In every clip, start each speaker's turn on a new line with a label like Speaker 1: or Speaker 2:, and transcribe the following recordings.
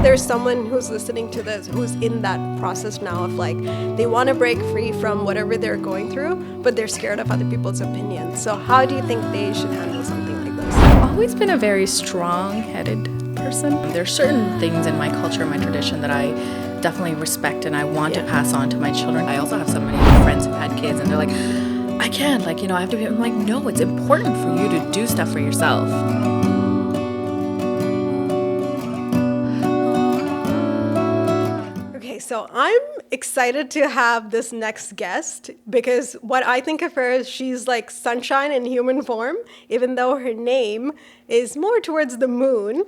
Speaker 1: there's someone who's listening to this who's in that process now of like they want to break free from whatever they're going through, but they're scared of other people's opinions. So how do you think they should handle something like this?
Speaker 2: I've always been a very strong-headed person. There's certain things in my culture, my tradition that I definitely respect and I want to pass on to my children. I also have so many friends who've had kids and they're like, I can't, like, I have to be, I'm like, no, it's important for you to do stuff for yourself.
Speaker 1: Okay, so I'm excited to have this next guest because what I think of her is she's like sunshine in human form, even though her name is more towards the moon.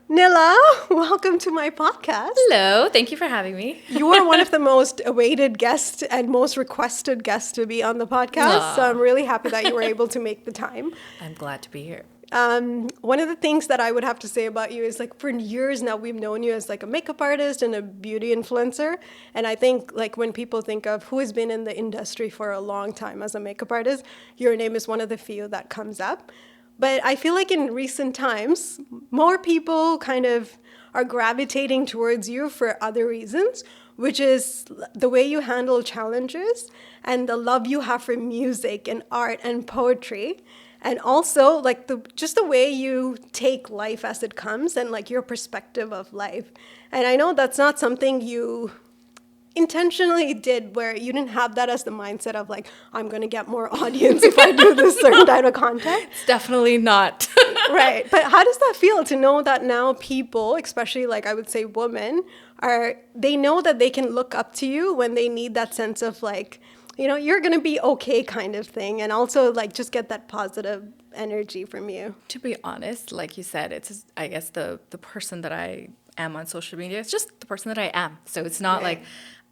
Speaker 1: Nila, welcome to my podcast.
Speaker 2: Hello, thank you for having me.
Speaker 1: You are one of the most awaited guests and most requested guests to be on the podcast. So I'm really happy that you were able to make the time.
Speaker 2: I'm glad to be here.
Speaker 1: One of the things that I would have to say about you is like for years now we've known you as like a makeup artist and a beauty influencer. And I think like when people think of who has been in the industry for a long time as a makeup artist, your name is one of the few that comes up. But I feel like in recent times, more people kind of are gravitating towards you for other reasons, which is the way you handle challenges and the love you have for music and art and poetry. And also like just the way you take life as it comes and like your perspective of life. And I know that's not something you intentionally did where you didn't have that as the mindset of like, I'm going to get more audience if I do this certain type of content.
Speaker 2: It's definitely not.
Speaker 1: Right. But how does that feel to know that now people, especially like I would say women, they know that they can look up to you when they need that sense of like, you're going to be okay kind of thing. And also like just get that positive energy from you.
Speaker 2: To be honest, like you said, it's, I guess, the person that I am on social media. It's just the person that I am. So it's not like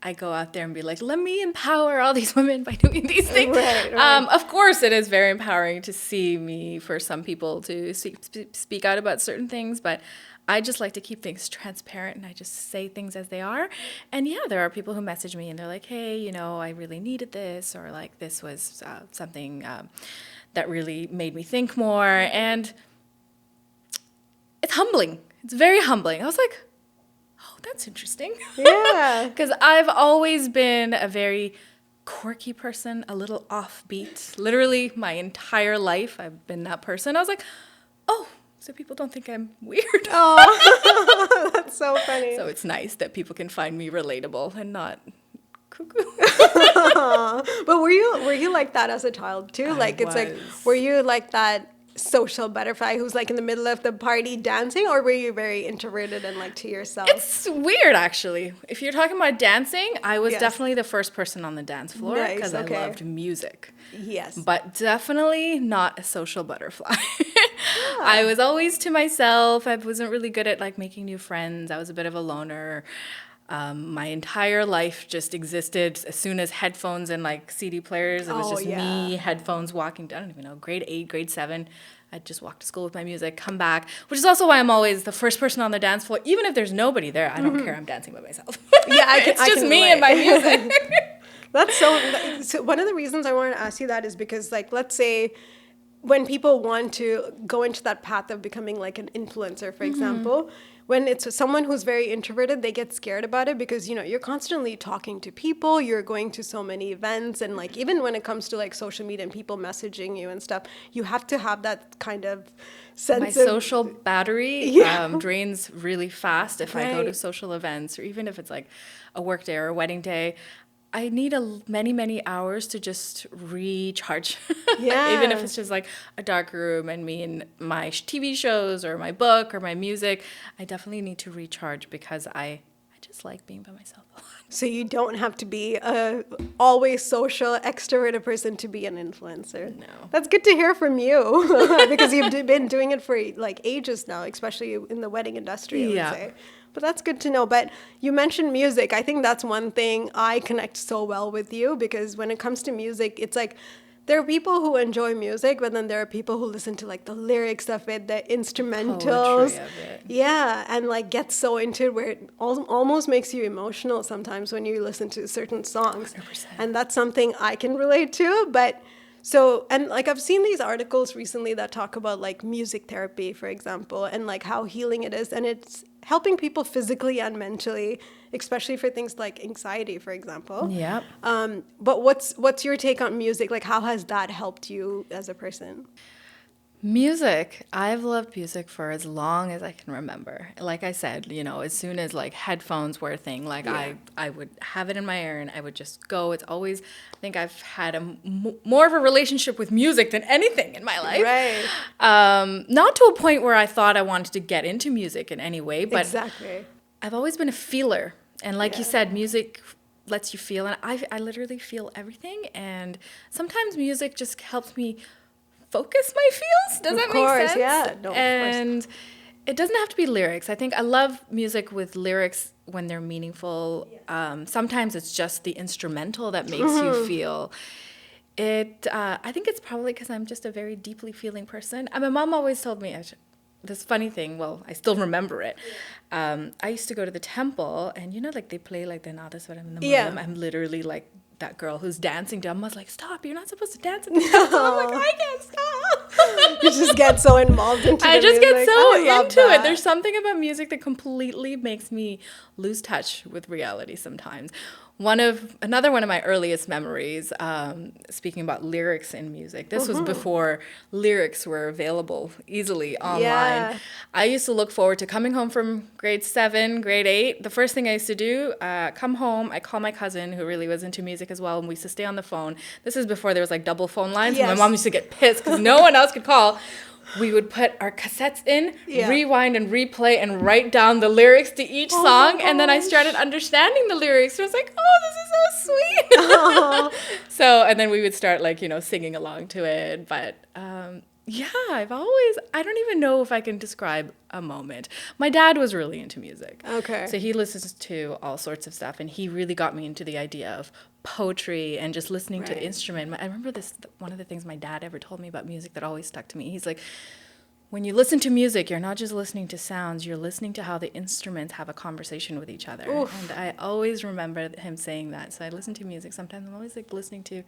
Speaker 2: I go out there and be like, let me empower all these women by doing these things.
Speaker 1: Right.
Speaker 2: Of course, it is very empowering to see me, for some people, to speak out about certain things. But I just like to keep things transparent and I just say things as they are. And yeah, there are people who message me and they're like, hey, I really needed this, or like this was something that really made me think more. And it's humbling. It's very humbling. I was like, oh, that's interesting.
Speaker 1: Yeah.
Speaker 2: Because I've always been a very quirky person, a little offbeat. Literally my entire life, I've been that person. I was like, oh, so people don't think I'm weird.
Speaker 1: Oh, that's so funny.
Speaker 2: So it's nice that people can find me relatable and not cuckoo.
Speaker 1: But were you like that as a child too? Were you like that social butterfly who's like in the middle of the party dancing, or were you very introverted and like to yourself?
Speaker 2: It's weird, actually. If you're talking about dancing, I was definitely the first person on the dance floor because I loved music.
Speaker 1: Yes.
Speaker 2: But definitely not a social butterfly. I was always to myself. I wasn't really good at like making new friends. I was a bit of a loner. My entire life just existed as soon as headphones and like CD players. It was just me, headphones, walking down, I don't even know, grade 8, grade 7. I'd just walk to school with my music, come back, which is also why I'm always the first person on the dance floor. Even if there's nobody there, I don't care. I'm dancing by myself.
Speaker 1: Yeah,
Speaker 2: it's just me and my music.
Speaker 1: That's so one of the reasons I wanted to ask you that is because like, let's say when people want to go into that path of becoming like an influencer, for example, when it's someone who's very introverted, they get scared about it because, you're constantly talking to people, you're going to so many events, and like even when it comes to like social media and people messaging you and stuff, you have to have that kind of sense
Speaker 2: My social battery drains really fast if I go to social events, or even if it's like a work day or a wedding day. I need many, many hours to just recharge.
Speaker 1: Yeah.
Speaker 2: Even if it's just like a dark room and me and my TV shows or my book or my music, I definitely need to recharge because I just like being by myself a lot.
Speaker 1: So you don't have to be a always social, extroverted person to be an influencer.
Speaker 2: No.
Speaker 1: That's good to hear from you because you've been doing it for like ages now, especially in the wedding industry, I would say. But that's good to know. But you mentioned music. I think that's one thing I connect so well with you because when it comes to music, it's like there are people who enjoy music, but then there are people who listen to like the lyrics of it, the instrumentals.
Speaker 2: Poetry of it.
Speaker 1: Yeah, and like get so into it where it almost makes you emotional sometimes when you listen to certain songs.
Speaker 2: 100%.
Speaker 1: And that's something I can relate to. But So, and like I've seen these articles recently that talk about like music therapy, for example, and like how healing it is. And it's helping people physically and mentally, especially for things like anxiety, for example.
Speaker 2: Yep.
Speaker 1: But what's your take on music? Like, how has that helped you as a person?
Speaker 2: Music. I've loved music for as long as I can remember. Like I said, as soon as like headphones were a thing, like
Speaker 1: Yeah.
Speaker 2: I would have it in my ear and I would just go. It's always, I think I've had more of a relationship with music than anything in my life.
Speaker 1: Right.
Speaker 2: Not to a point where I thought I wanted to get into music in any way, but
Speaker 1: Exactly.
Speaker 2: I've always been a feeler. And like you
Speaker 1: Yeah.
Speaker 2: said, music lets you feel, and I literally feel everything. And sometimes music just helps me focus my feels. Does that
Speaker 1: course,
Speaker 2: make sense?
Speaker 1: yeah. No, of course.
Speaker 2: And it doesn't have to be lyrics. I think I love music with lyrics when they're meaningful. Sometimes it's just the instrumental that makes you feel. I think it's probably because I'm just a very deeply feeling person. My mom always told me this funny thing. Well, I still remember it. I used to go to the temple, and like they play like the Nadaswaram in the
Speaker 1: Yeah.
Speaker 2: I'm literally like that girl who's dancing to. I was like, stop! You're not supposed to dance at the temple. I'm like, I can't stop.
Speaker 1: You just get so involved into
Speaker 2: I
Speaker 1: the
Speaker 2: just get
Speaker 1: music.
Speaker 2: so
Speaker 1: I love
Speaker 2: into it.
Speaker 1: that.
Speaker 2: There's something about music that completely makes me lose touch with reality sometimes. Another one of my earliest memories, speaking about lyrics in music, this was before lyrics were available easily online.
Speaker 1: Yeah.
Speaker 2: I used to look forward to coming home from grade 7, grade 8. The first thing I used to do, come home, I call my cousin who really was into music as well, and we used to stay on the phone. This is before there was like double phone lines. And my
Speaker 1: Yes.
Speaker 2: mom used to get pissed because no one else could call. We would put our cassettes in,
Speaker 1: Yeah.
Speaker 2: rewind and replay and write down the lyrics to each
Speaker 1: Oh
Speaker 2: song.
Speaker 1: my
Speaker 2: And then I
Speaker 1: gosh.
Speaker 2: started understanding the lyrics. I was like, oh, this is so sweet. So, and then we would start like, singing along to it. But yeah, I don't even know if I can describe a moment. My dad was really into music.
Speaker 1: Okay.
Speaker 2: So he listens to all sorts of stuff. And he really got me into the idea of poetry and just listening to
Speaker 1: Right.
Speaker 2: instrument. I remember one of the things my dad ever told me about music that always stuck to me. He's like, when you listen to music, you're not just listening to sounds, you're listening to how the instruments have a conversation with each other.
Speaker 1: Oof.
Speaker 2: And I always remember him saying that. So I listen to music. Sometimes I'm always like listening to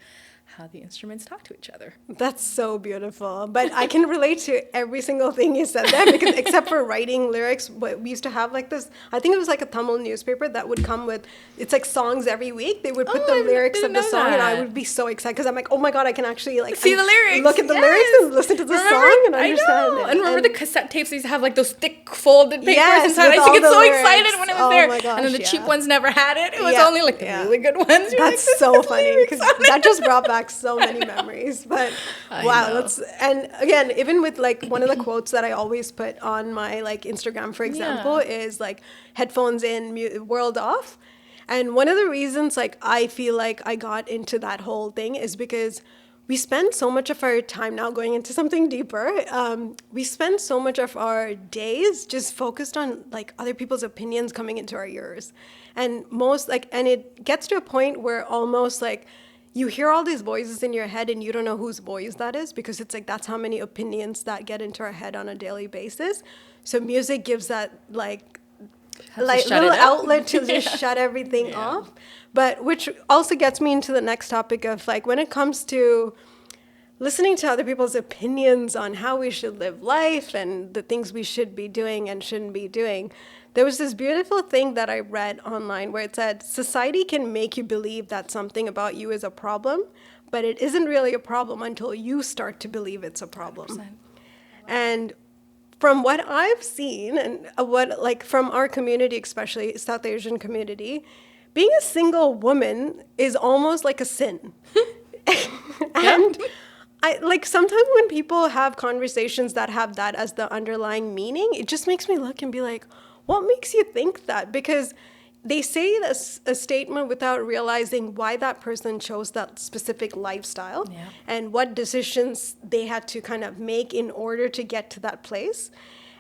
Speaker 2: how the instruments talk to each other.
Speaker 1: That's so beautiful. But I can relate to every single thing you said there because except for writing lyrics, we used to have like this, I think it was like a Tamil newspaper that would come with, it's like songs every week. They would put the
Speaker 2: I
Speaker 1: lyrics
Speaker 2: didn't
Speaker 1: of the
Speaker 2: know
Speaker 1: song and I
Speaker 2: that.
Speaker 1: would be so excited because I'm like, oh my God, I can actually like
Speaker 2: See the lyrics.
Speaker 1: look at the
Speaker 2: Yes.
Speaker 1: lyrics and listen to the song and understand
Speaker 2: I know.
Speaker 1: it.
Speaker 2: And remember the cassette tapes used to have like those thick folded papers
Speaker 1: Yes,
Speaker 2: inside. I
Speaker 1: with
Speaker 2: used to
Speaker 1: all
Speaker 2: get
Speaker 1: the
Speaker 2: so
Speaker 1: lyrics.
Speaker 2: excited when it was
Speaker 1: Oh
Speaker 2: there.
Speaker 1: my
Speaker 2: And then the
Speaker 1: gosh,
Speaker 2: cheap
Speaker 1: yeah.
Speaker 2: ones never had it. It was
Speaker 1: Yeah,
Speaker 2: only like the
Speaker 1: yeah.
Speaker 2: really good ones. You're like,
Speaker 1: That's
Speaker 2: "This
Speaker 1: so
Speaker 2: has
Speaker 1: funny
Speaker 2: lyrics
Speaker 1: because
Speaker 2: on it."
Speaker 1: that just brought back so many memories. But
Speaker 2: I
Speaker 1: wow,
Speaker 2: know.
Speaker 1: and again, even with like one of the quotes that I always put on my like Instagram, for example, is like headphones in, world off. And one of the reasons like I feel like I got into that whole thing is because we spend so much of our time now going into something deeper. We spend so much of our days just focused on like other people's opinions coming into our ears. And and it gets to a point where almost like you hear all these voices in your head and you don't know whose voice that is because it's like that's how many opinions that get into our head on a daily basis. So music gives that
Speaker 2: Have to
Speaker 1: like
Speaker 2: shut
Speaker 1: little
Speaker 2: it up.
Speaker 1: outlet to just shut everything off. But which also gets me into the next topic of like when it comes to listening to other people's opinions on how we should live life and the things we should be doing and shouldn't be doing. There was this beautiful thing that I read online where it said, society can make you believe that something about you is a problem, but it isn't really a problem until you start to believe it's a problem.
Speaker 2: 100%.
Speaker 1: And from what I've seen and what like from our community, especially South Asian community, being a single woman is almost like a sin. And I like sometimes when people have conversations that have that as the underlying meaning, it just makes me look and be like, what makes you think that? Because they say a statement without realizing why that person chose that specific lifestyle and what decisions they had to kind of make in order to get to that place.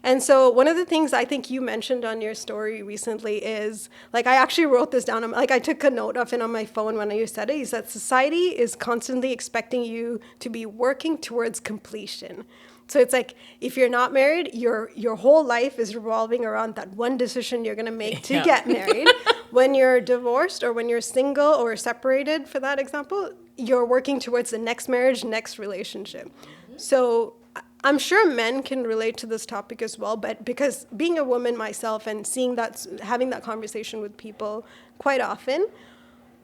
Speaker 1: And so one of the things I think you mentioned on your story recently is, like, I actually wrote this down. Like, I took a note of it on my phone when you said it. You said society is constantly expecting you to be working towards completion. So it's like, if you're not married, your whole life is revolving around that one decision you're going to make to get married. When you're divorced or when you're single or separated, for that example, you're working towards the next marriage, next relationship. So I'm sure men can relate to this topic as well, but because being a woman myself and seeing that, having that conversation with people quite often,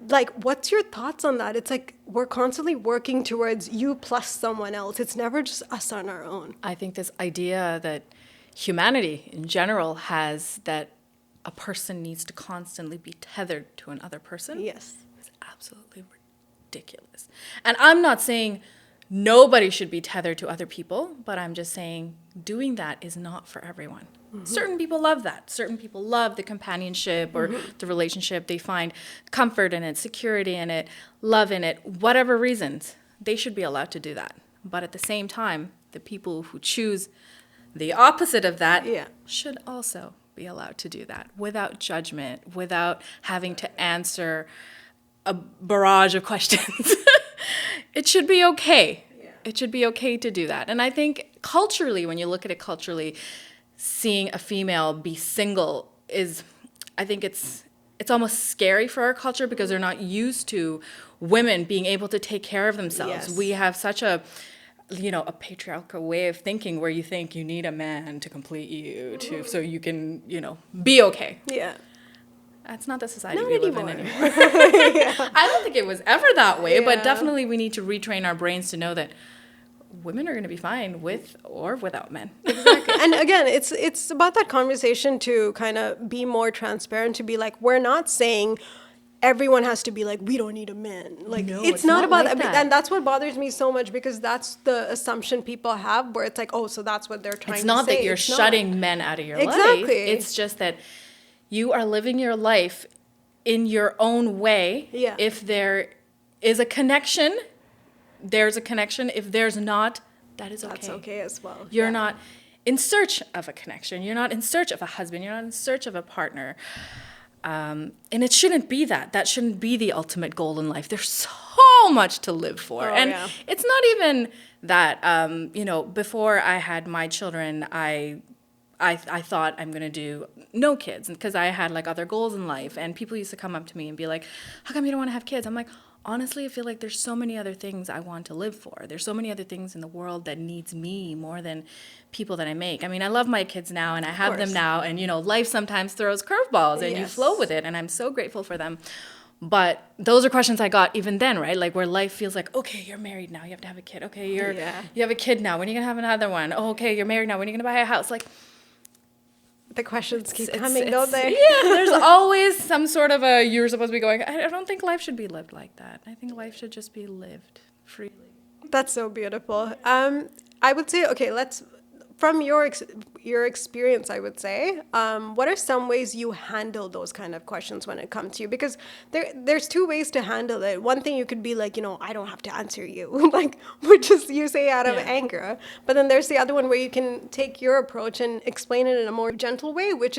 Speaker 1: like, what's your thoughts on that? It's like we're constantly working towards you plus someone else. It's never just us on our own.
Speaker 2: I think this idea that humanity in general has, that a person needs to constantly be tethered to another person,
Speaker 1: Yes.
Speaker 2: is absolutely ridiculous. And I'm not saying nobody should be tethered to other people, but I'm just saying doing that is not for everyone. Certain people love that. Certain people love the companionship or the relationship. They find comfort in it, security in it, love in it, whatever reasons. They should be allowed to do that. But at the same time, the people who choose the opposite of that should also be allowed to do that without judgment, without having to answer a barrage of questions. It should be okay. It should be okay to do that. And I think culturally, when you look at it culturally, seeing a female be single is, I think it's almost scary for our culture because they're not used to women being able to take care of themselves.
Speaker 1: Yes.
Speaker 2: We have such a patriarchal way of thinking where you think you need a man to complete you so you can, be okay.
Speaker 1: Yeah.
Speaker 2: That's not the society
Speaker 1: Not
Speaker 2: we live in
Speaker 1: anymore.
Speaker 2: anymore. I don't think it was ever that way, but definitely we need to retrain our brains to know that women are going to be fine with or without men.
Speaker 1: Exactly. And again, it's about that conversation to kind of be more transparent, to be like, we're not saying everyone has to be like, we don't need a man. Like,
Speaker 2: No,
Speaker 1: it's not about
Speaker 2: like
Speaker 1: that.
Speaker 2: that.
Speaker 1: And that's what bothers me so much, because that's the assumption people have, where it's like, oh, so that's what they're trying to say.
Speaker 2: It's not that you're
Speaker 1: It's not.
Speaker 2: shutting men out of your life.
Speaker 1: Exactly.
Speaker 2: It's just that you are living your life in your own way.
Speaker 1: Yeah.
Speaker 2: If there is a connection, there's a connection. If there's not, that is okay.
Speaker 1: That's okay as well.
Speaker 2: You're not in search of a connection. You're not in search of a husband. You're not in search of a partner. And it shouldn't be that. That shouldn't be the ultimate goal in life. There's so much to live for.
Speaker 1: Oh,
Speaker 2: and
Speaker 1: yeah.
Speaker 2: it's not even that, before I had my children, I thought I'm going to do no kids, because I had like other goals in life. And people used to come up to me and be like, how come you don't want to have kids? I'm like, honestly, I feel like there's so many other things I want to live for. There's so many other things in the world that needs me more than people that I make. I mean, I love my kids now and I have them now. And, life sometimes throws curveballs and you flow with it. And I'm so grateful for them. But those are questions I got even then, right? Like, where life feels like, okay, you're married now, you have to have a kid. Okay, you have a kid now, when are you going to have another one? Oh, okay, you're married now, when are you going to buy a house? Like,
Speaker 1: The questions keep coming, don't they?
Speaker 2: Yeah, there's always some sort of you're supposed to be going, I don't think life should be lived like that. I think life should just be lived freely.
Speaker 1: That's so beautiful. I would say, okay, from your experience, I would say, what are some ways you handle those kind of questions when it comes to you? Because there's two ways to handle it. One thing, you could be like, I don't have to answer you, like, which is you say out of anger. But then there's the other one where you can take your approach and explain it in a more gentle way, which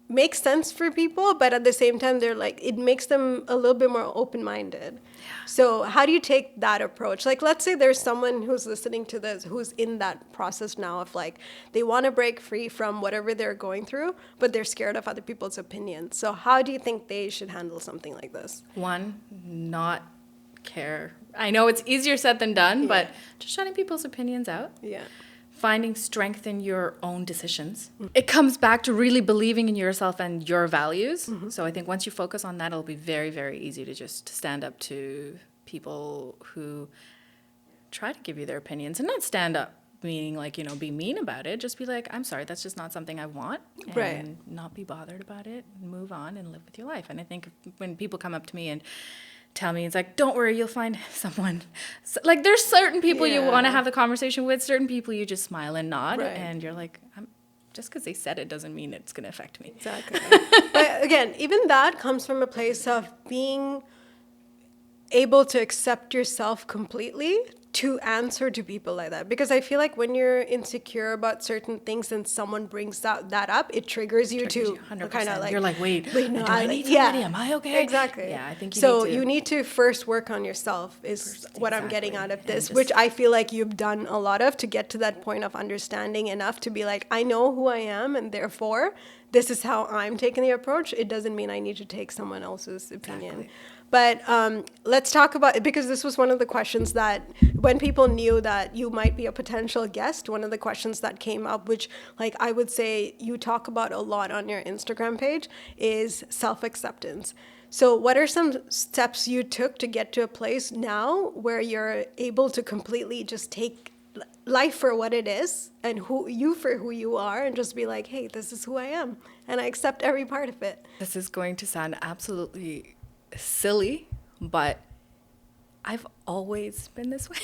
Speaker 1: makes sense for people, but at the same time, they're like, it makes them a little bit more open-minded. So how do you take that approach? Like, let's say there's someone who's listening to this who's in that process now of like, they want to break free from whatever they're going through, but they're scared of other people's opinions. So how do you think they should handle something like this?
Speaker 2: One, not care. I know it's easier said than done, but just shutting people's opinions out.
Speaker 1: Yeah.
Speaker 2: Finding strength in your own decisions. It comes back to really believing in yourself and your values. So I think once you focus on that, it'll be very, very easy to just stand up to people who try to give you their opinions, and not stand up meaning like, be mean about it. Just be like, I'm sorry, that's just not something I want. And not be bothered about it, and move on and live with your life. And I think when people come up to me and tell me, it's like, don't worry, you'll find someone. So, like, there's certain people you want to have the conversation with, certain people you just smile and nod, and you're like, just because they said it doesn't mean it's going to affect me.
Speaker 1: Exactly. But again, even that comes from a place of being able to accept yourself completely to answer to people like that. Because I feel like when you're insecure about certain things and someone brings that up, it triggers you to kind of like,
Speaker 2: you're like, wait,
Speaker 1: no,
Speaker 2: do I need somebody? Am I okay?
Speaker 1: Exactly.
Speaker 2: Yeah, I think
Speaker 1: you need to first work on yourself is what I'm getting out of this, which I feel like you've done a lot of, to get to that point of understanding enough to be like, I know who I am, and therefore this is how I'm taking the approach. It doesn't mean I need to take someone else's opinion. But let's talk about, because this was one of the questions that when people knew that you might be a potential guest, one of the questions that came up, which like I would say you talk about a lot on your Instagram page, is self-acceptance. So what are some steps you took to get to a place now where you're able to completely just take life for what it is and who you for who you are, and just be like, hey, this is who I am and I accept every part of it?
Speaker 2: This is going to sound absolutely silly, but I've always been this way.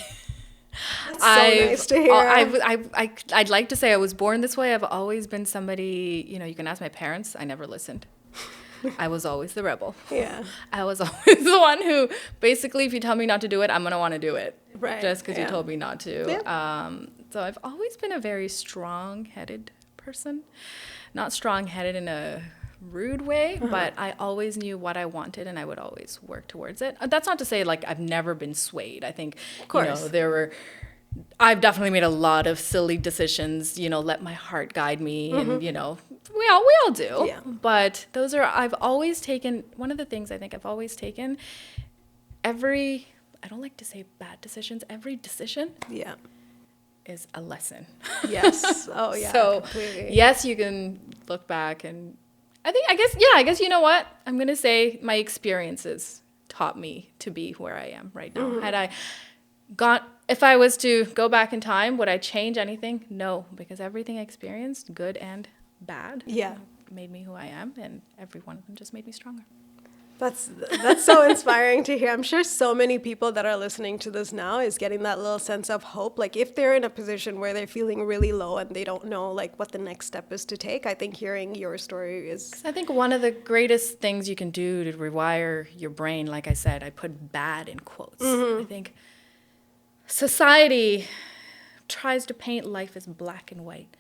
Speaker 1: That's so nice to hear.
Speaker 2: I'd like to say I was born this way. I've always been somebody, you can ask my parents, I never listened. I was always the rebel.
Speaker 1: Yeah.
Speaker 2: I was always the one who, basically, if you tell me not to do it, I'm going to want to do it.
Speaker 1: Right.
Speaker 2: Just because you told me not to.
Speaker 1: Yeah.
Speaker 2: So I've always been a very strong-headed person. Not strong-headed in a rude way, but I always knew what I wanted and I would always work towards it. That's not to say like I've never been swayed. I think, I've definitely made a lot of silly decisions, let my heart guide me, and, we all do.
Speaker 1: Yeah.
Speaker 2: But I've always taken, one of the things I think I've always taken, I don't like to say bad decisions, every decision is a lesson.
Speaker 1: Yes. Oh, yeah.
Speaker 2: So,
Speaker 1: completely.
Speaker 2: yes, you can look back and I guess you know what? I'm going to say my experiences taught me to be where I am right now. If I was to go back in time, would I change anything? No, because everything I experienced, good and bad, made me who I am, and every one of them just made me stronger.
Speaker 1: That's so inspiring to hear. I'm sure so many people that are listening to this now is getting that little sense of hope. Like if they're in a position where they're feeling really low and they don't know like what the next step is to take, I think hearing your story is...
Speaker 2: I think one of the greatest things you can do to rewire your brain, like I said, I put bad in quotes. I think society tries to paint life as black and white,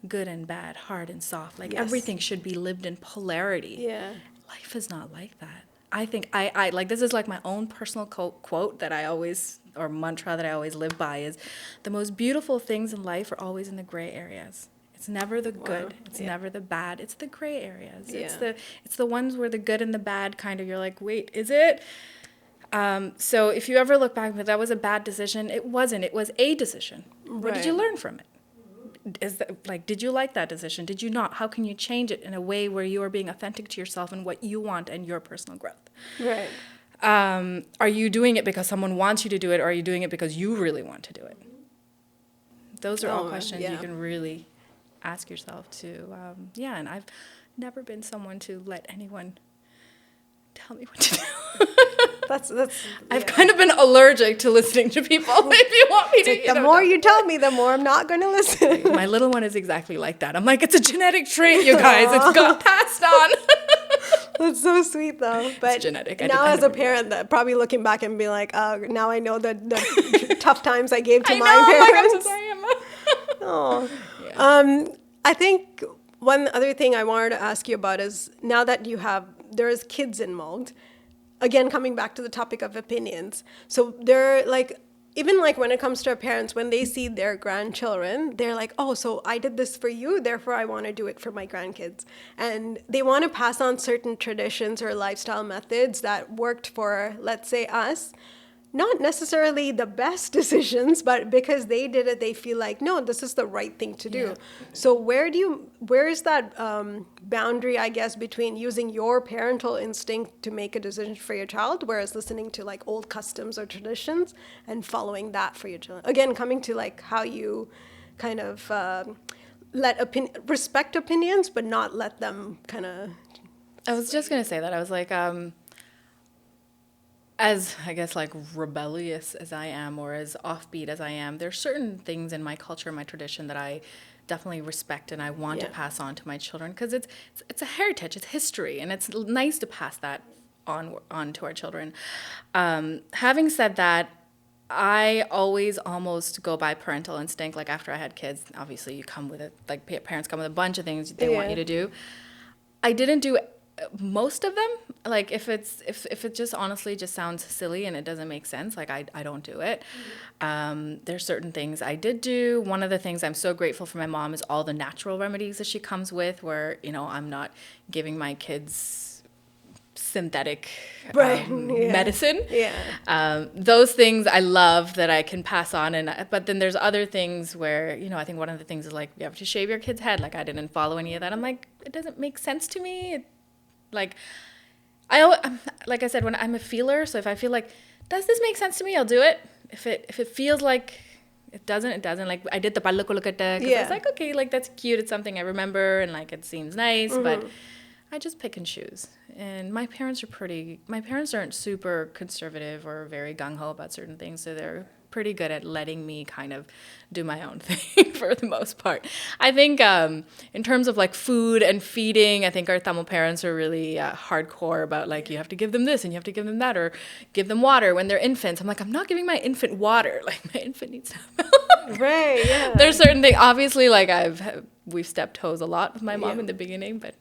Speaker 2: good and bad, hard and soft. Like everything should be lived in polarity.
Speaker 1: Yeah.
Speaker 2: Life is not like that. I think I like, this is like my own personal quote that I always, or mantra that I always live by, is the most beautiful things in life are always in the gray areas. It's never the good. It's never the bad. It's the gray areas.
Speaker 1: Yeah.
Speaker 2: It's the ones where the good and the bad kind of, you're like, wait, is it? So if you ever look back, that was a bad decision. It wasn't. It was a decision. What did you learn from it? Did you like that decision? Did you not? How can you change it in a way where you are being authentic to yourself and what you want and your personal growth?
Speaker 1: Right.
Speaker 2: Are you doing it because someone wants you to do it, or are you doing it because you really want to do it? Those are all questions you can really ask yourself too. And I've never been someone to let anyone tell me what to do. I've kind of been allergic to listening to people. If you want me to,
Speaker 1: the more you tell me, the more I'm not going to listen.
Speaker 2: My little one is exactly like that. I'm like, it's a genetic trait, you guys. It's got passed on.
Speaker 1: That's so sweet, though. But
Speaker 2: it's genetic.
Speaker 1: Now, as a parent, that probably looking back and be like, now I know the tough times I gave to my parents.
Speaker 2: I'm so sorry, Emma.
Speaker 1: I think one other thing I wanted to ask you about is, now that there's kids involved, again, coming back to the topic of opinions. So they're like, even like when it comes to our parents, when they see their grandchildren, they're like, oh, so I did this for you, therefore I want to do it for my grandkids. And they want to pass on certain traditions or lifestyle methods that worked for, let's say, us. Not necessarily the best decisions, but because they did it, they feel like, no, this is the right thing to do. Yeah. So where is that boundary, I guess, between using your parental instinct to make a decision for your child, whereas listening to like old customs or traditions and following that for your children? Again, coming to like how you kind of respect opinions, but not let them kind of...
Speaker 2: I was just going to say that. I was like... as, I guess, like, rebellious as I am, or as offbeat as I am, there's certain things in my culture, my tradition, that I definitely respect and I want to pass on to my children, because it's a heritage, it's history, and it's nice to pass that on to our children. Having said that, I always almost go by parental instinct. Like, after I had kids, obviously you come with it, like, parents come with a bunch of things they want you to do. I didn't do most of them. Like, if it just honestly just sounds silly and it doesn't make sense, like, I don't do it. There's certain things I did do. One of the things I'm so grateful for my mom is all the natural remedies that she comes with, where, I'm not giving my kids synthetic
Speaker 1: Right. Yeah.
Speaker 2: medicine.
Speaker 1: Yeah.
Speaker 2: Those things I love that I can pass on, but then there's other things where, I think one of the things is like you have to shave your kid's head. Like I didn't follow any of that. I'm like, it doesn't make sense to me. Like like I said, when I'm a feeler, so if I feel like, does this make sense to me, I'll do it. If it feels like it doesn't. Like I did the palukulukatta because I was like, okay, like that's cute. It's something I remember and like it seems nice, but I just pick and choose. And my parents aren't super conservative or very gung-ho about certain things, so they're pretty good at letting me kind of do my own thing for the most part. I think in terms of like food and feeding, I think our Tamil parents are really hardcore about like you have to give them this and you have to give them that or give them water when they're infants. I'm like, I'm not giving my infant water. Like my infant needs to have milk.
Speaker 1: Right. Yeah.
Speaker 2: There's certain things, obviously, like we've stepped toes a lot with my mom in the beginning, but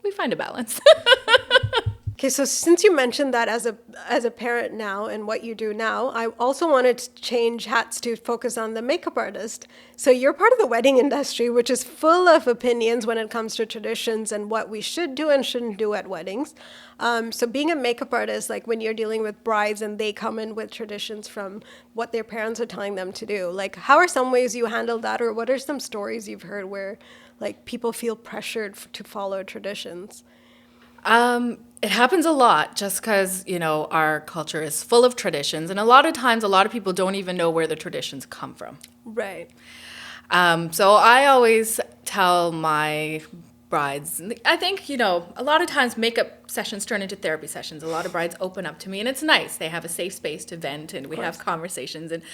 Speaker 2: we find a balance.
Speaker 1: Okay, so since you mentioned that as a parent now and what you do now, I also wanted to change hats to focus on the makeup artist. So you're part of the wedding industry, which is full of opinions when it comes to traditions and what we should do and shouldn't do at weddings. So being a makeup artist, like when you're dealing with brides and they come in with traditions from what their parents are telling them to do, like how are some ways you handle that, or what are some stories you've heard where like people feel pressured to follow traditions?
Speaker 2: It happens a lot just because, our culture is full of traditions. And a lot of times, a lot of people don't even know where the traditions come from.
Speaker 1: Right.
Speaker 2: So I always tell my brides, I think, a lot of times makeup sessions turn into therapy sessions. A lot of brides open up to me and it's nice. They have a safe space to vent and we have conversations. And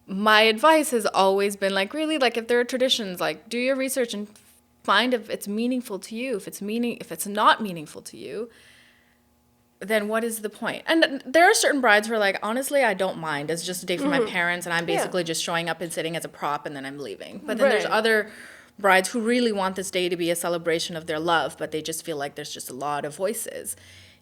Speaker 2: my advice has always been like, really, like if there are traditions, like do your research and find if it's meaningful to you. If it's not meaningful to you, then what is the point? And there are certain brides who are like, honestly, I don't mind. It's just a day for my parents, and I'm basically just showing up and sitting as a prop, and then I'm leaving. But then there's other brides who really want this day to be a celebration of their love, but they just feel like there's just a lot of voices.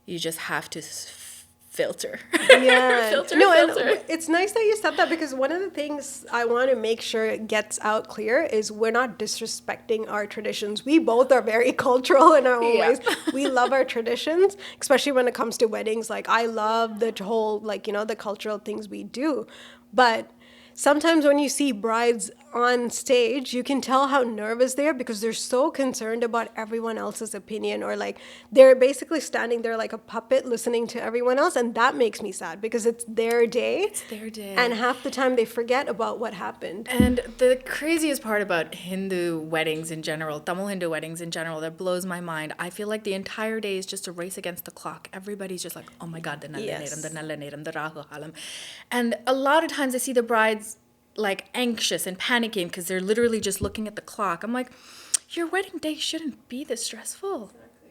Speaker 2: You just have to filter.
Speaker 1: Yeah.
Speaker 2: filter.
Speaker 1: And it's nice that you said that, because one of the things I want to make sure it gets out clear is we're not disrespecting our traditions. We both are very cultural in our own ways. We love our traditions, especially when it comes to weddings. Like I love the whole, like, the cultural things we do. But sometimes when you see brides on stage, you can tell how nervous they are because they're so concerned about everyone else's opinion, or like they're basically standing there like a puppet listening to everyone else. And that makes me sad because it's their day.
Speaker 2: It's their day.
Speaker 1: And half the time they forget about what happened.
Speaker 2: And the craziest part about Hindu weddings in general, Tamil Hindu weddings in general, that blows my mind, I feel like the entire day is just a race against the clock. Everybody's just like, oh my God, the Nalla Neram, the Rahu Halam. And a lot of times I see the brides like anxious and panicking because they're literally just looking at the clock. I'm like, your wedding day shouldn't be this stressful. Exactly.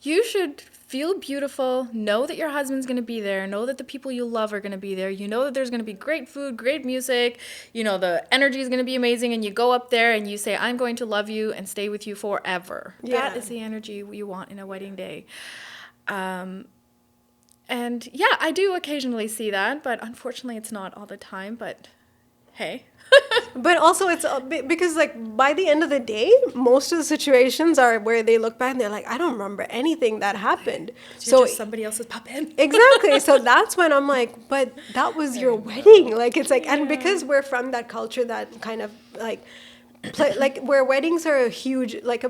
Speaker 2: You should feel beautiful, know that your husband's going to be there, know that the people you love are going to be there, that there's going to be great food, great music, the energy is going to be amazing, and you go up there and you say, I'm going to love you and stay with you forever. Yeah. That is the energy you want in a wedding day. And yeah, I do occasionally see that, but unfortunately it's not all the time, but hey.
Speaker 1: But also it's because like by the end of the day, most of the situations are where they look back and they're like, I don't remember anything that happened.
Speaker 2: So just somebody else's puppet.
Speaker 1: Exactly. So that's when I'm like, but that was your wedding. Like it's like, and because we're from that culture that kind of like where weddings are a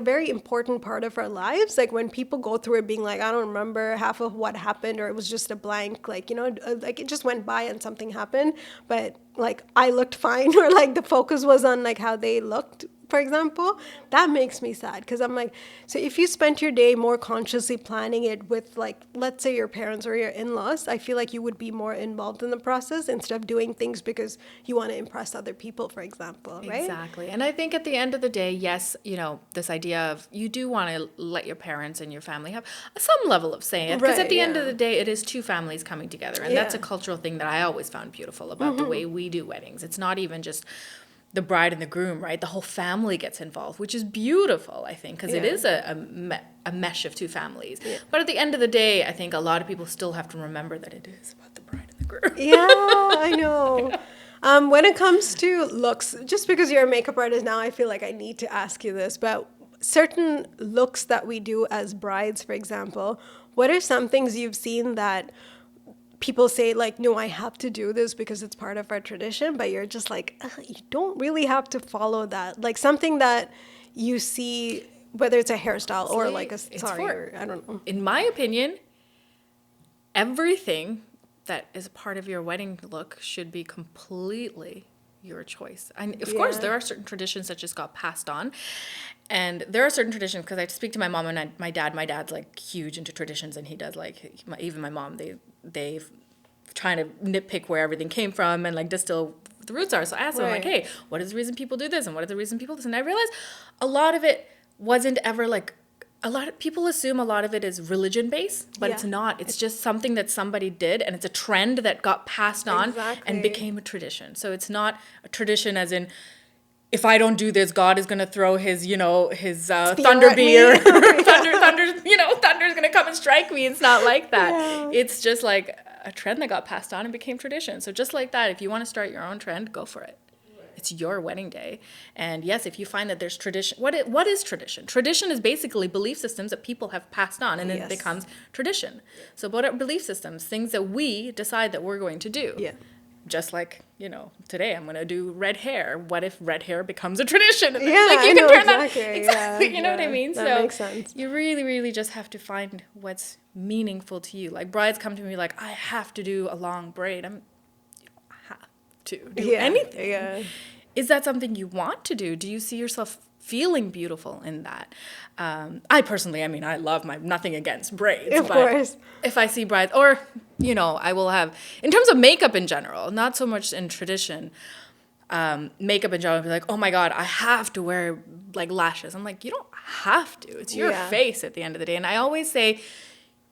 Speaker 1: very important part of our lives. Like when people go through it being like, I don't remember half of what happened, or it was just a blank, like it just went by and something happened, but like I looked fine, or like the focus was on like how they looked, for example, that makes me sad. Because I'm like, so if you spent your day more consciously planning it with, like, let's say your parents or your in-laws, I feel like you would be more involved in the process instead of doing things because you want to impress other people, for example, right?
Speaker 2: Exactly. And I think at the end of the day, yes, this idea of you do want to let your parents and your family have some level of say. Because at the end of the day, it is two families coming together. And that's a cultural thing that I always found beautiful about the way we do weddings. It's not even just the bride and the groom, right? The whole family gets involved, which is beautiful, I think, because it is a mesh of two families. Yeah. But at the end of the day, I think a lot of people still have to remember that it is about the bride and the groom.
Speaker 1: Yeah, I know. When it comes to looks, just because you're a makeup artist now, I feel like I need to ask you this, but certain looks that we do as brides, for example, what are some things you've seen that people say like, no, I have to do this because it's part of our tradition, but you're just like, "Ugh, you don't really have to follow that. Like something that you see, whether it's a hairstyle or like a sari, or I don't know.
Speaker 2: In my opinion, everything that is part of your wedding look should be completely your choice. And of course, there are certain traditions that just got passed on. And there are certain traditions, because I speak to my mom and my dad. My dad's like huge into traditions, and he does like, even my mom, they trying to nitpick where everything came from and like distill what the roots are. So I asked him, I'm like, hey, what is the reason people do this? And what is the reason people do this? And I realized a lot of it wasn't ever like, a lot of people assume a lot of it is religion based, but it's not. It's just something that somebody did, and it's a trend that got passed on and became a tradition. So it's not a tradition as in, if I don't do this, God is going to throw his, thunder beer. Thunder's going to come and strike me. It's not like that. Yeah. It's just like a trend that got passed on and became tradition. So just like that, if you want to start your own trend, go for it. It's your wedding day. And yes, if you find that there's tradition, what is tradition? Tradition is basically belief systems that people have passed on, and then it becomes tradition. So what are belief systems? Things that we decide that we're going to do. Yeah. Just like, today I'm going to do red hair. What if red hair becomes a tradition? And you can turn that. Exactly. You know what I mean?
Speaker 1: That makes sense.
Speaker 2: You really, really just have to find what's meaningful to you. Like brides come to me like, I have to do a long braid. You don't have to do anything. Yeah. Is that something you want to do? Do you see yourself feeling beautiful in that? I personally, I love nothing against braids. Of course. If I see brides, or, I will have, in terms of makeup in general, not so much in tradition, makeup in general, I'll be like, oh my God, I have to wear like lashes. I'm like, you don't have to. It's your face at the end of the day. And I always say,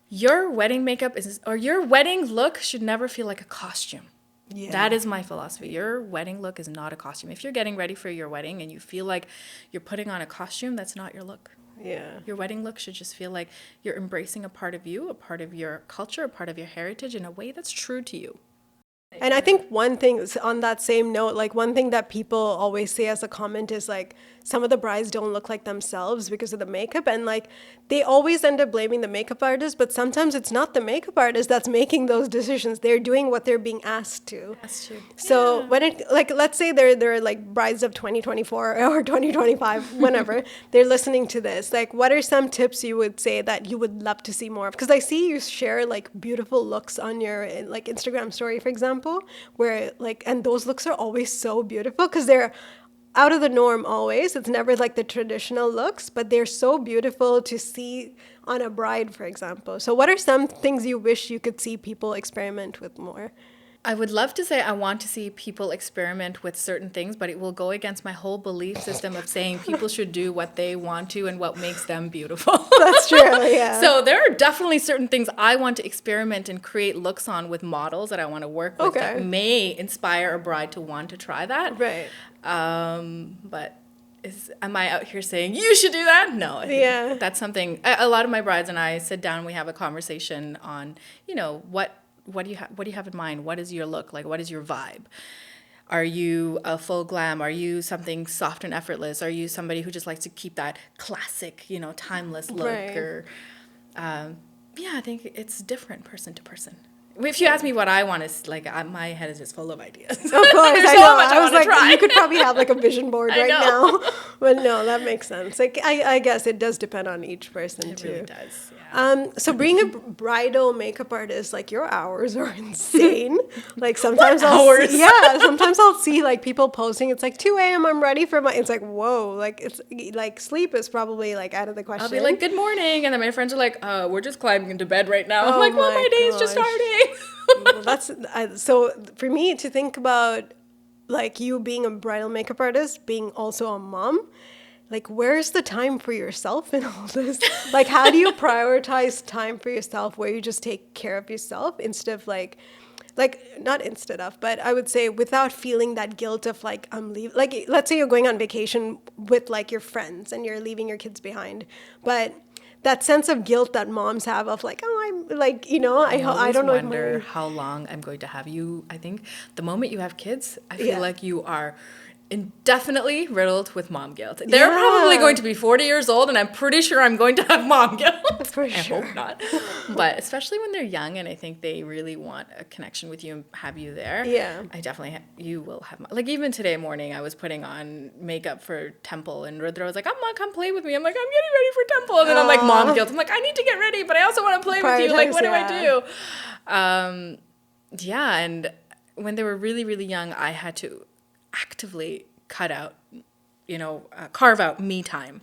Speaker 2: your wedding makeup or your wedding look should never feel like a costume. Yeah. That is my philosophy. Your wedding look is not a costume. If you're getting ready for your wedding and you feel like you're putting on a costume, that's not your look. Yeah. Your wedding look should just feel like you're embracing a part of you, a part of your culture, a part of your heritage in a way that's true to you.
Speaker 1: And I think one thing on that same note, like one thing that people always say as a comment is like, some of the brides don't look like themselves because of the makeup. And like, they always end up blaming the makeup artist, but sometimes it's not the makeup artist that's making those decisions. They're doing what they're being asked to.
Speaker 2: That's true.
Speaker 1: So when it, like, let's say they're like brides of 2024 or 2025, whenever they're listening to this, like, what are some tips you would say that you would love to see more of? Because I see you share like beautiful looks on your like Instagram story, for example, where like, and those looks are always so beautiful because they're out of the norm always. It's never like the traditional looks, but they're so beautiful to see on a bride, for example. So what are some things you wish you could see people experiment with more?
Speaker 2: I would love to say I want to see people experiment with certain things, but it will go against my whole belief system of saying people should do what they want to and what makes them beautiful.
Speaker 1: That's true, yeah.
Speaker 2: So there are definitely certain things I want to experiment and create looks on with models that I want to work with that may inspire a bride to want to try that.
Speaker 1: Right.
Speaker 2: But am I out here saying you should do that? No. I think that's something a lot of my brides and I sit down, we have a conversation on, what do you have in mind? What is your look? Like, what is your vibe? Are you a full glam? Are you something soft and effortless? Are you somebody who just likes to keep that classic, timeless look? Right. Or, I think it's different person to person. If you ask me what I want, is like my head is just full of ideas. Of course,
Speaker 1: I know. I was like, try. You could probably have like a vision board right now. But no, that makes sense. Like I guess it does depend on each person too. It really does. Yeah. So being a bridal makeup artist, like your hours are insane. Like sometimes sometimes I'll see like people posting. It's like 2 a.m. I'm ready for my. It's like whoa, like it's like sleep is probably like out of the question.
Speaker 2: I'll be like good morning, and then my friends are like, we're just climbing into bed right now. I'm like, well, my day's just starting.
Speaker 1: Well, that's so for me to think about like you being a bridal makeup artist, being also a mom, like where's the time for yourself in all this? Like how do you prioritize time for yourself where you just take care of yourself instead of like not instead of, but I would say without feeling that guilt of like I'm leaving. Like let's say you're going on vacation with like your friends and you're leaving your kids behind, but that sense of guilt that moms have of like, oh, I'm like, I don't know.
Speaker 2: I wonder how long I'm going to have you. I think the moment you have kids, I feel like you are indefinitely riddled with mom guilt. They're probably going to be 40 years old, and I'm pretty sure I'm going to have mom guilt.
Speaker 1: For sure.
Speaker 2: I hope not. But especially when they're young, and I think they really want a connection with you and have you there.
Speaker 1: Yeah.
Speaker 2: I definitely, you will have, like even today morning, I was putting on makeup for Temple, and Rudra was like, "Mom, come play with me." I'm like, "I'm getting ready for Temple." And then I'm like, mom guilt. I'm like, I need to get ready, but I also want to play with you. Like, what do I do? Yeah, and when they were really, really young, I had to actively cut out, carve out me time,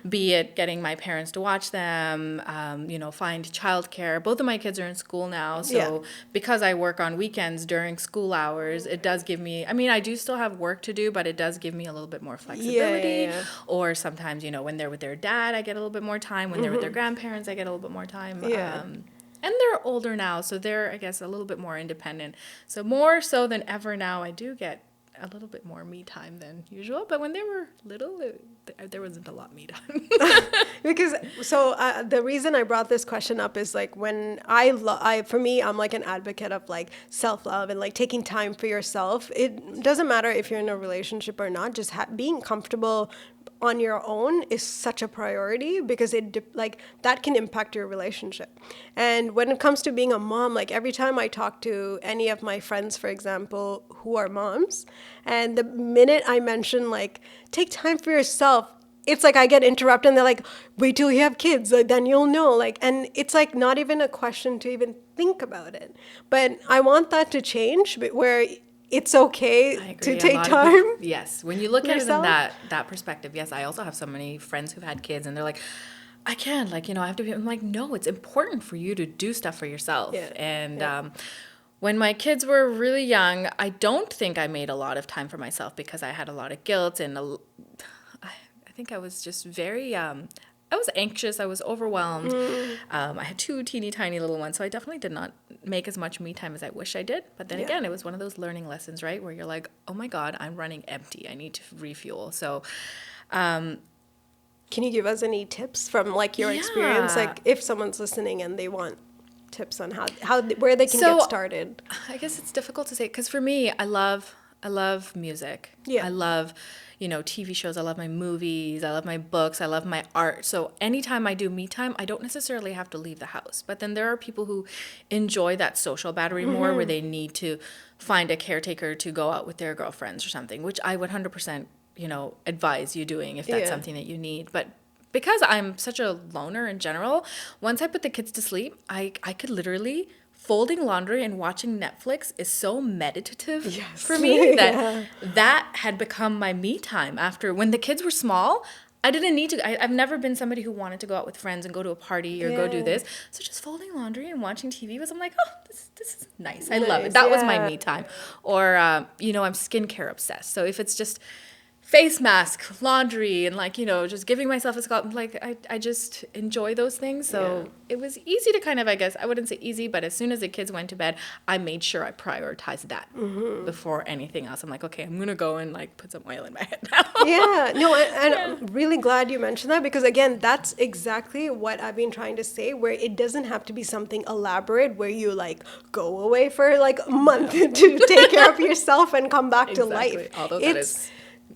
Speaker 2: be it getting my parents to watch them, find childcare. Both of my kids are in school now, so because I work on weekends during school hours, it does give me, I do still have work to do, but it does give me a little bit more flexibility. Or sometimes, when they're with their dad, I get a little bit more time. When they're with their grandparents, I get a little bit more time. And they're older now, so they're, I guess, a little bit more independent. So more so than ever now, I do get a little bit more me time than usual. But when they were little, there wasn't a lot me time.
Speaker 1: Because the reason I brought this question up is like when for me, I'm like an advocate of like self-love and like taking time for yourself. It doesn't matter if you're in a relationship or not, just being comfortable on your own is such a priority because that can impact your relationship. And when it comes to being a mom, like every time I talk to any of my friends, for example, who are moms, and the minute I mention like take time for yourself, it's like I get interrupted and they're like, wait till you have kids, like, then you'll know. Like, and it's like not even a question to even think about it. But I want that to change, but where it's okay to take time.
Speaker 2: Yes. When you look at it in that perspective, yes, I also have so many friends who've had kids and they're like, I can't, I have to be, I'm like, no, it's important for you to do stuff for yourself. Yeah. And when my kids were really young, I don't think I made a lot of time for myself because I had a lot of guilt and I think I was just very, I was anxious. I was overwhelmed. I had 2 teeny tiny little ones, so I definitely did not make as much me time as I wish I did. But then again, it was one of those learning lessons, right? Where you're like, oh my God, I'm running empty. I need to refuel. So,
Speaker 1: can you give us any tips from like your experience? Like if someone's listening and they want tips on where they can get started.
Speaker 2: I guess it's difficult to say because for me, I love music. Yeah. I love TV shows. I love my movies. I love my books. I love my art. So anytime I do me time, I don't necessarily have to leave the house. But then there are people who enjoy that social battery more where they need to find a caretaker to go out with their girlfriends or something, which I would 100%, advise you doing if that's something that you need. But because I'm such a loner in general, once I put the kids to sleep, I could literally folding laundry and watching Netflix is so meditative for me that had become my me time. After when the kids were small, I didn't need to. I've never been somebody who wanted to go out with friends and go to a party or go do this. So just folding laundry and watching TV I'm like, oh, this is nice. I love it. That was my me time. Or I'm skincare obsessed. So if it's just face mask, laundry, and just giving myself a scalp. Like I just enjoy those things. So it was easy to kind of, I guess, I wouldn't say easy, but as soon as the kids went to bed, I made sure I prioritized that before anything else. I'm like, okay, I'm going to go and put some oil in my head now.
Speaker 1: I'm really glad you mentioned that because again, that's exactly what I've been trying to say, where it doesn't have to be something elaborate where you go away for a month to take care of yourself and come back to life.
Speaker 2: Although that is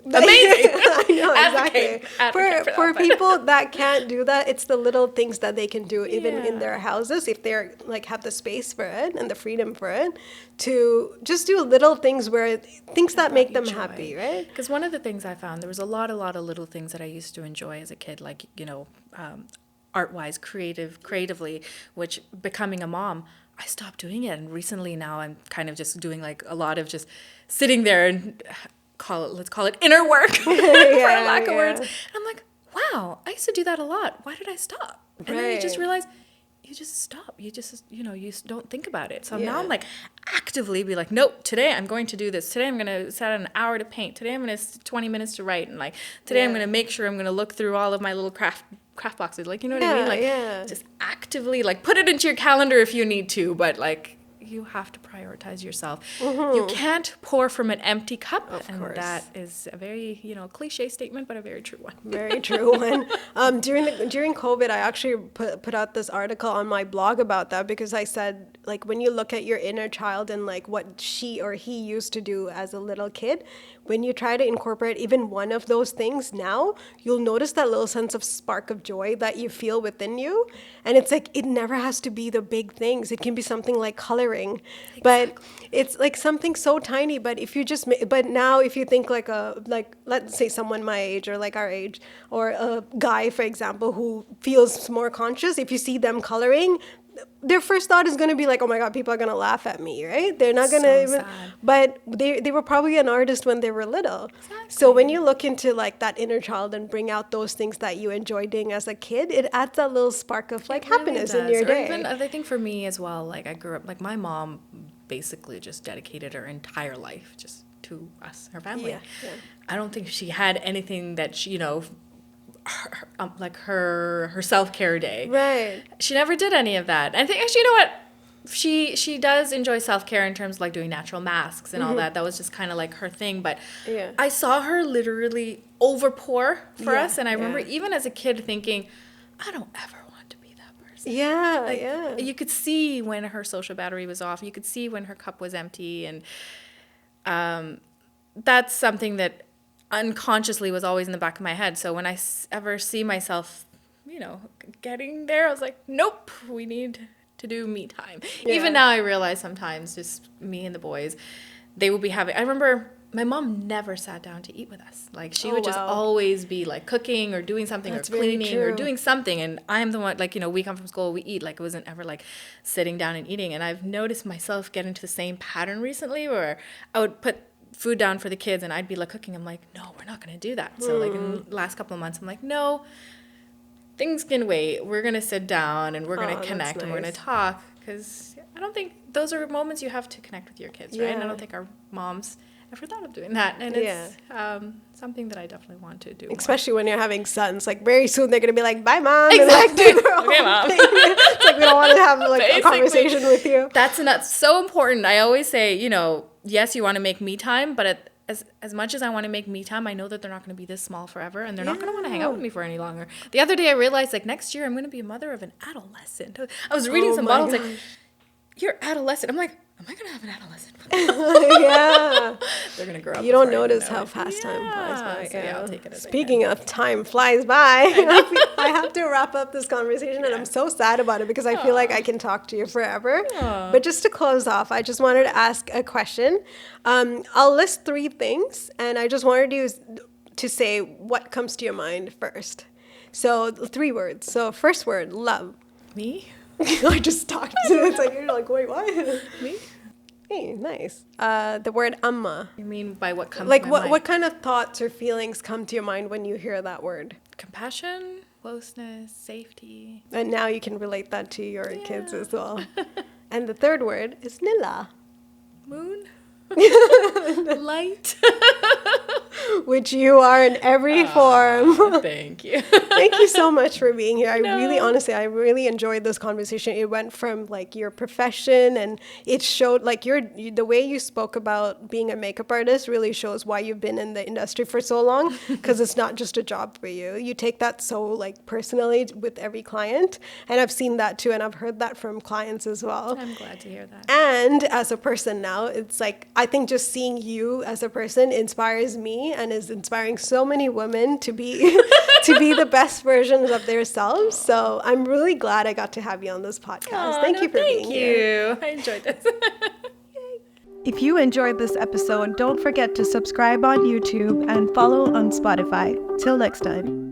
Speaker 2: amazing.
Speaker 1: I know, exactly. For people that can't do that, it's the little things that they can do even in their houses if they're have the space for it and the freedom for it to just do little things that make them happy, right?
Speaker 2: Because one of the things I found, there was a lot of little things that I used to enjoy as a kid, art-wise, creatively, which becoming a mom, I stopped doing it. And recently now I'm kind of just doing a lot of just sitting there and let's call it inner work for lack of words. And I'm like, wow, I used to do that a lot. Why did I stop? And then you just realize you just stop. You just, you don't think about it. So now I'm actively be like, nope, today I'm going to do this. Today I'm going to set an hour to paint. Today I'm going to 20 minutes to write. And today I'm going to make sure I'm going to look through all of my little craft boxes. You know what I mean? Just actively, put it into your calendar if you need to, but you have to prioritize yourself. You can't pour from an empty cup.
Speaker 1: Of
Speaker 2: and
Speaker 1: course.
Speaker 2: that is a very, cliche statement, but a very true one.
Speaker 1: Very true one. During COVID, I actually put out this article on my blog about that, because I said, like, when you look at your inner child and like what she or he used to do as a little kid, when you try to incorporate even one of those things now, you'll notice that little sense of spark of joy that you feel within you. And it's like, it never has to be the big things. It can be something like coloring, but it's like something so tiny. But if you just, but now if you think like let's say someone my age or like our age, or a guy, for example, who feels more conscious, if you see them coloring, their first thought is going to be like, oh my God, people are going to laugh at me, right? They're not going to even,
Speaker 2: sad.
Speaker 1: but they were probably an artist when they were little.
Speaker 2: Exactly.
Speaker 1: So when you look into like that inner child and bring out those things that you enjoy doing as a kid, it adds that little spark of like happiness in your
Speaker 2: Or
Speaker 1: day.
Speaker 2: even, I think for me as well, like I grew up, like my mom basically just dedicated her entire life just to us, her family.
Speaker 1: Yeah.
Speaker 2: I don't think she had anything that she, like her self-care day.
Speaker 1: Right.
Speaker 2: She never did any of that. I think actually, you know what? She does enjoy self-care in terms of like doing natural masks and all that. That was just kind of like her thing. But
Speaker 1: Yeah.
Speaker 2: I saw her literally overpour for
Speaker 1: Yeah,
Speaker 2: us. And I remember
Speaker 1: yeah.
Speaker 2: even as a kid thinking, I don't ever want to be that person.
Speaker 1: Yeah,
Speaker 2: Like,
Speaker 1: yeah.
Speaker 2: you could see when her social battery was off. You could see when her cup was empty. And that's something that unconsciously was always in the back of my head. So when I ever see myself, getting there, I was like, nope, we need to do me time.
Speaker 1: Yeah.
Speaker 2: Even now I realize sometimes just me and the boys, they will be having, I remember my mom never sat down to eat with us. Like she would just
Speaker 1: wow.
Speaker 2: always be like cooking or doing something
Speaker 1: That's
Speaker 2: or
Speaker 1: very
Speaker 2: cleaning or
Speaker 1: true.
Speaker 2: doing something. And I'm the one, like, we come from school, we eat. Like it wasn't ever like sitting down and eating. And I've noticed myself get into the same pattern recently where I would put food down for the kids and I'd be like cooking. I'm like, no, we're not going to do that. So like in the last couple of months, I'm like, no, things can wait. We're going to sit down and we're going
Speaker 1: Oh,
Speaker 2: to connect
Speaker 1: that's
Speaker 2: and we're going
Speaker 1: nice.
Speaker 2: to talk, because I don't think those are moments you have to connect with your kids, right? And I
Speaker 1: Yeah.
Speaker 2: don't think our moms ever thought of doing that. And it's something that I definitely want to do more.
Speaker 1: Especially when you're having sons, like very soon they're gonna be like, "Bye, mom," and
Speaker 2: Exactly.
Speaker 1: like do their own
Speaker 2: Okay, Mom.
Speaker 1: thing. It's like we don't want to have like a
Speaker 2: Basically.
Speaker 1: conversation with you.
Speaker 2: That's so important. I always say, yes, you want to make me time, but as much as I want to make me time, I know that they're not going to be this small forever, and they're not going to want to hang out with me for any longer. The other day I realized, like, next year I'm going to be a mother of an adolescent. I was reading some bottles, like, you're adolescent. I'm like, am I going to have an adolescent?
Speaker 1: Yeah.
Speaker 2: They're going to grow up.
Speaker 1: You don't
Speaker 2: before I even
Speaker 1: notice
Speaker 2: know
Speaker 1: how
Speaker 2: it.
Speaker 1: fast time flies by.
Speaker 2: So yeah, I'll take it as I
Speaker 1: Speaking of time flies by, I have to wrap up this conversation, and I'm so sad about it because I feel like I can talk to you forever. But just to close off, I just wanted to ask a question. I'll list 3 things, and I just wanted you to say what comes to your mind first. So 3 words. So first word, love.
Speaker 2: Me?
Speaker 1: I just talked. It's like you're like, wait, what?
Speaker 2: Me?
Speaker 1: Hey, nice. The word amma.
Speaker 2: You mean by what comes
Speaker 1: Like
Speaker 2: to my
Speaker 1: what
Speaker 2: mind?
Speaker 1: what kind of thoughts or feelings come to your mind when you hear that word?
Speaker 2: Compassion, closeness, safety.
Speaker 1: And now you can relate that to your kids as well. And the third word is Nila,
Speaker 2: Moon? Light?
Speaker 1: which you are in every form.
Speaker 2: Thank you.
Speaker 1: Thank you so much for being here. I really enjoyed this conversation. It went from like your profession, and it showed like the way you spoke about being a makeup artist really shows why you've been in the industry for so long, because it's not just a job for you. You take that so like personally with every client, and I've seen that too, and I've heard that from clients as well.
Speaker 2: I'm glad to hear that.
Speaker 1: And as a person now, it's like, I think just seeing you as a person inspires me and is inspiring so many women to be to be the best versions of themselves. So I'm really glad I got to have you on this podcast. Thank you for being here.
Speaker 2: Thank you. I enjoyed this.
Speaker 1: If you enjoyed this episode, don't forget to subscribe on YouTube and follow on Spotify. Till next time.